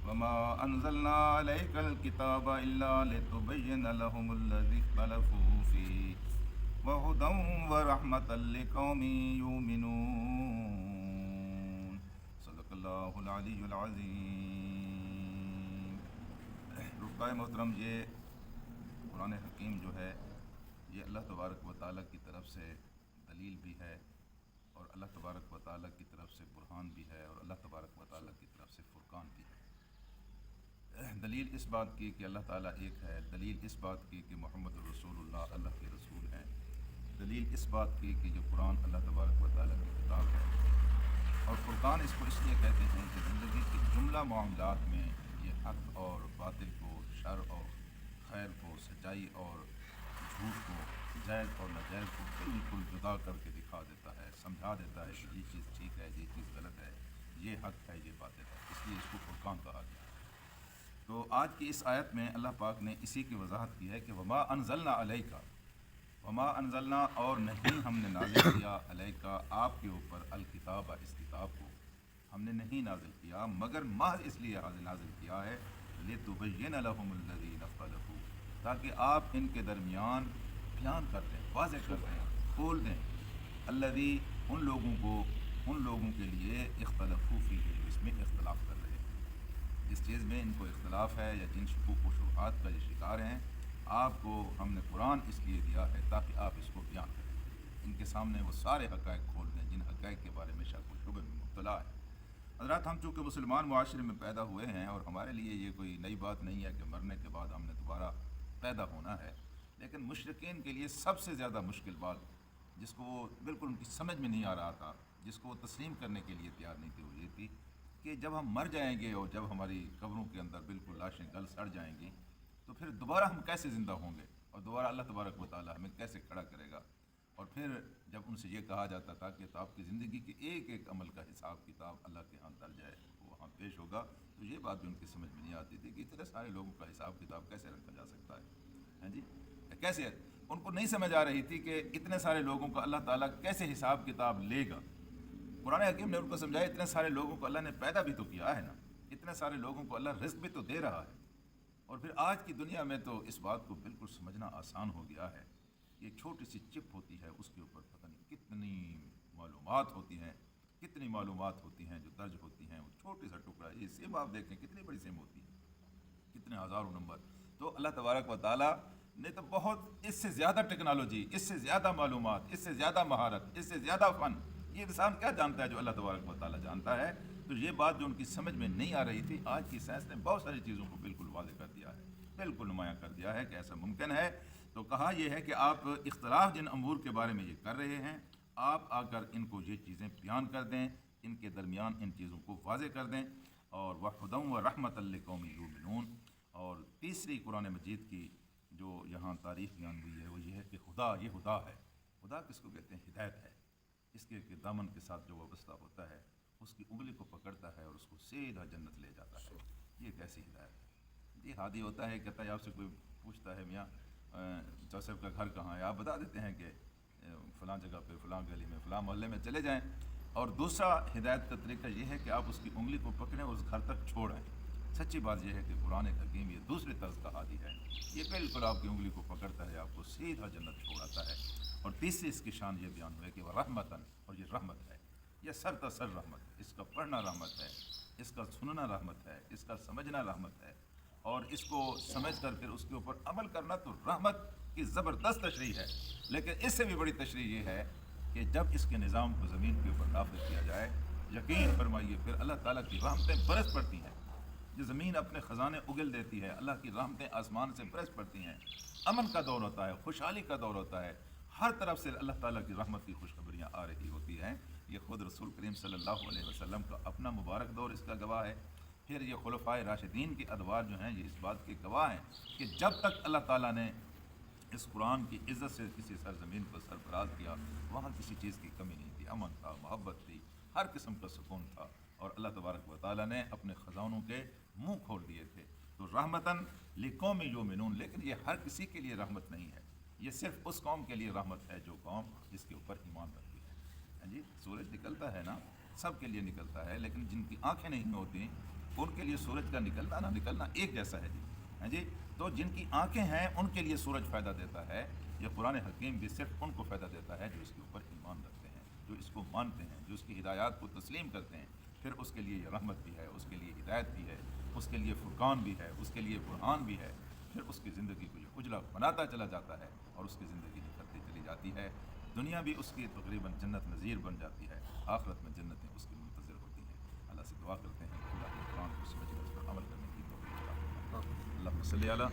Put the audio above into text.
وما انزلنا عليك الكتاب الا لتبين لهم الذي اختلفوا فيه وهدى ورحمة لقوم يؤمنون. صدق اللہ العلی العظیم. رفقائے محترم، یہ قرآن حکیم جو ہے یہ اللہ تبارک و تعالیٰ کی طرف سے دلیل بھی ہے، اور اللہ تبارک و تعالیٰ کی طرف سے برہان بھی ہے، اور اللہ تبارک و تعالیٰ کی طرف سے فرقان بھی ہے. دلیل اس بات کی کہ اللہ تعالیٰ ایک ہے، دلیل اس بات کی کہ محمد رسول اللہ اللہ کے رسول ہیں، دلیل اس بات کی کہ یہ قرآن اللہ تبارک و تعالیٰ کی کتاب ہے. اور فرقان اس کو اس لیے کہتے ہیں کہ زندگی کے جملہ معاملات میں یہ حق اور باطل کو، شر اور خیر کو، سچائی اور جھوٹ کو، جائز اور ناجائز کو بالکل جدا کر کے دکھا دیتا ہے، سمجھا دیتا ہے کہ یہ چیز ٹھیک ہے، یہ چیز غلط ہے، یہ حق ہے، یہ باطل ہے. اس لیے اس کو فرقان کہا گیا. تو آج کی اس آیت میں اللہ پاک نے اسی کی وضاحت کی ہے کہ وما انزلنا علیک، وما انزلنا اور نہیں ہم نے نازل کیا علیک آپ کے اوپر الکتاب اس کتاب کو ہم نے نہیں نازل کیا مگر محض اس لیے نازل کیا ہے لتبین لهم الذین اختلفوا، تاکہ آپ ان کے درمیان بیان کر دیں، واضح کر دیں، کھول دیں الذی ان لوگوں کے لیے اختلفوا فیہ جو اس میں اختلاف کر رہے ہیں، جس چیز میں ان کو اختلاف ہے یا جن شکوک و شبہات کا یہ شکار ہیں. آپ کو ہم نے قرآن اس لیے دیا ہے تاکہ آپ اس کو بیان کریں، ان کے سامنے وہ سارے حقائق کھول دیں جن حقائق کے بارے میں شک و شبہ میں مبتلا ہے. حضرات، ہم چونکہ مسلمان معاشرے میں پیدا ہوئے ہیں اور ہمارے لیے یہ کوئی نئی بات نہیں ہے کہ مرنے کے بعد ہم نے دوبارہ پیدا ہونا ہے، لیکن مشرکین کے لیے سب سے زیادہ مشکل بات، جس کو وہ بالکل ان کی سمجھ میں نہیں آ رہا تھا، جس کو وہ تسلیم کرنے کے لیے تیار نہیں تھی، وہ یہ تھی کہ جب ہم مر جائیں گے اور جب ہماری قبروں کے اندر بالکل لاشیں گل سڑ جائیں گی تو پھر دوبارہ ہم کیسے زندہ ہوں گے، اور دوبارہ اللہ تبارک و تعالیٰ ہمیں کیسے کھڑا کرے گا. اور پھر جب ان سے یہ کہا جاتا تھا کہ تو آپ کی زندگی کے ایک ایک عمل کا حساب کتاب اللہ کے ہاں درج ہے، وہ وہاں پیش ہوگا، تو یہ بات بھی ان کی سمجھ میں نہیں آتی تھی کہ اتنے سارے لوگوں کا حساب کتاب کیسے رکھا جا سکتا ہے. ہاں جی، کیسے ان کو نہیں سمجھ آ رہی تھی کہ اتنے سارے لوگوں کا اللہ تعالیٰ کیسے حساب کتاب لے گا. قرآن حکیم نے ان کو سمجھایا اتنے سارے لوگوں کو اللہ نے پیدا بھی تو کیا ہے نا، اتنے سارے لوگوں کو اللہ رزق بھی تو دے رہا ہے. اور پھر آج کی دنیا میں تو اس بات کو بالکل سمجھنا آسان ہو گیا ہے. ایک چھوٹی سی چپ ہوتی ہے، اس کے اوپر پتہ نہیں کتنی معلومات ہوتی ہیں، کتنی معلومات ہوتی ہیں جو درج ہوتی ہیں. وہ چھوٹی سا ٹکڑا، یہ سیم آپ دیکھیں کتنی بڑی سیم ہوتی ہے، کتنے ہزاروں نمبر. تو اللہ تبارک و تعالیٰ نے تو بہت اس سے زیادہ ٹیکنالوجی، اس سے زیادہ معلومات، اس سے زیادہ مہارت، اس سے زیادہ فن، یہ انسان کیا جانتا ہے جو اللہ تبارک و تعالیٰ جانتا ہے. تو یہ بات جو ان کی سمجھ میں نہیں آ رہی تھی، آج کی سائنس نے بہت ساری چیزوں کو بالکل واضح کر دیا ہے، بالکل نمایاں کر دیا ہے کہ ایسا ممکن ہے. تو کہا یہ ہے کہ آپ اختلاف جن امور کے بارے میں یہ کر رہے ہیں، آپ آ کر ان کو یہ چیزیں بیان کر دیں، ان کے درمیان ان چیزوں کو واضح کر دیں. اور وَهُدًى وَرَحْمَةً لِقَوْمٍ يُؤْمِنُونَ. اور تیسری قرآن مجید کی جو یہاں تاریخ بیان ہوئی ہے وہ یہ ہے کہ خدا، یہ خدا ہے. خدا کس کو کہتے ہیں؟ ہدایت ہے. اس کے دامن کے ساتھ جو وابستہ ہوتا ہے اس کی انگلی کو پکڑتا ہے اور اس کو سیدھا جنت لے جاتا ہے. یہ کیسی ہدایت ہے؟ جی ہادی ہوتا ہے، کہتا ہے آپ سے کوئی پوچھتا ہے میاں جوسف کا گھر کہاں ہے، آپ بتا دیتے ہیں کہ فلاں جگہ پہ، فلاں گلی میں، فلاں محلے میں چلے جائیں. اور دوسرا ہدایت کا طریقہ یہ ہے کہ آپ اس کی انگلی کو پکڑیں اور اس گھر تک چھوڑیں. سچی بات یہ ہے کہ قرآن حکیم یہ دوسرے طرز کا ہادی ہے، یہ بالکل آپ کی انگلی کو پکڑتا ہے، آپ کو سیدھا جنت چھوڑاتا ہے. اور تیسری اس کی شان یہ بیان ہوئے کہ وہ رحمتاً، اور یہ رحمت ہے، یہ سر تسر رحمت ہے. اس کا پڑھنا رحمت ہے، اس کا سننا رحمت ہے، اس کا سمجھنا رحمت ہے، اور اس کو سمجھ کر پھر اس کے اوپر عمل کرنا تو رحمت کی زبردست تشریح ہے. لیکن اس سے بھی بڑی تشریح یہ ہے کہ جب اس کے نظام کو زمین کے اوپر نافذ کیا جائے، یقین فرمائیے پھر اللہ تعالیٰ کی رحمتیں برس پڑتی ہیں. جو زمین اپنے خزانے اگل دیتی ہے، اللہ کی رحمتیں آسمان سے برس پڑتی ہیں. امن کا دور ہوتا ہے، خوشحالی کا دور ہوتا ہے، ہر طرف سے اللہ تعالیٰ کی رحمت کی خوشخبریاں آ رہی ہوتی ہیں. یہ خود رسول کریم صلی اللہ علیہ وسلم کا اپنا مبارک دور اس کا گواہ ہے. پھر یہ خلفائے راشدین کے ادوار جو ہیں یہ اس بات کے گواہ ہیں کہ جب تک اللہ تعالیٰ نے اس قرآن کی عزت سے کسی سرزمین کو سرفراز کیا، وہاں کسی چیز کی کمی نہیں تھی، امن تھا، محبت تھی، ہر قسم کا سکون تھا. اور اللہ تبارک و تعالیٰ نے اپنے خزانوں کے منہ کھول دیے تھے. تو رحمتاً لقوم یؤمنون، لیکن یہ ہر کسی کے لیے رحمت نہیں ہے، یہ صرف اس قوم کے لیے رحمت ہے جو قوم جس کے اوپر ایمان رکھتی ہے. ہاں جی، سورج نکلتا ہے نا، سب کے لیے نکلتا ہے، لیکن جن کی آنکھیں نہیں ہوتی ان کے لیے سورج کا نکلنا نہ نکلنا ایک جیسا ہے جی. ہاں جی. تو جن کی آنکھیں ہیں ان کے لیے سورج فائدہ دیتا ہے. یہ قرآن حکیم بھی صرف ان کو فائدہ دیتا ہے جو اس کے اوپر ایمان رکھتے ہیں, جو اس کو مانتے ہیں, جو اس کی ہدایات کو تسلیم کرتے ہیں. پھر اس کے لیے یہ رحمت بھی ہے, اس کے لیے ہدایت بھی ہے, اس کے لیے فرقان بھی ہے, اس کے لیے برہان بھی ہے. پھر اس کی زندگی کو یہ اجلا بناتا چلا جاتا ہے اور اس کی زندگی نکھرتی چلی جاتی ہے. دنیا بھی اس کی تقریباً جنت نظیر بن جاتی ہے, آخرت میں جنتیں اس کی منتظر ہوتی ہیں. اللہ سے دعا کرتے ہیں کہ اللہ کے قرآن کو سمجھ کر اس پر عمل کرنے کی توفیق عطا فرمائے. اللہم صلی علی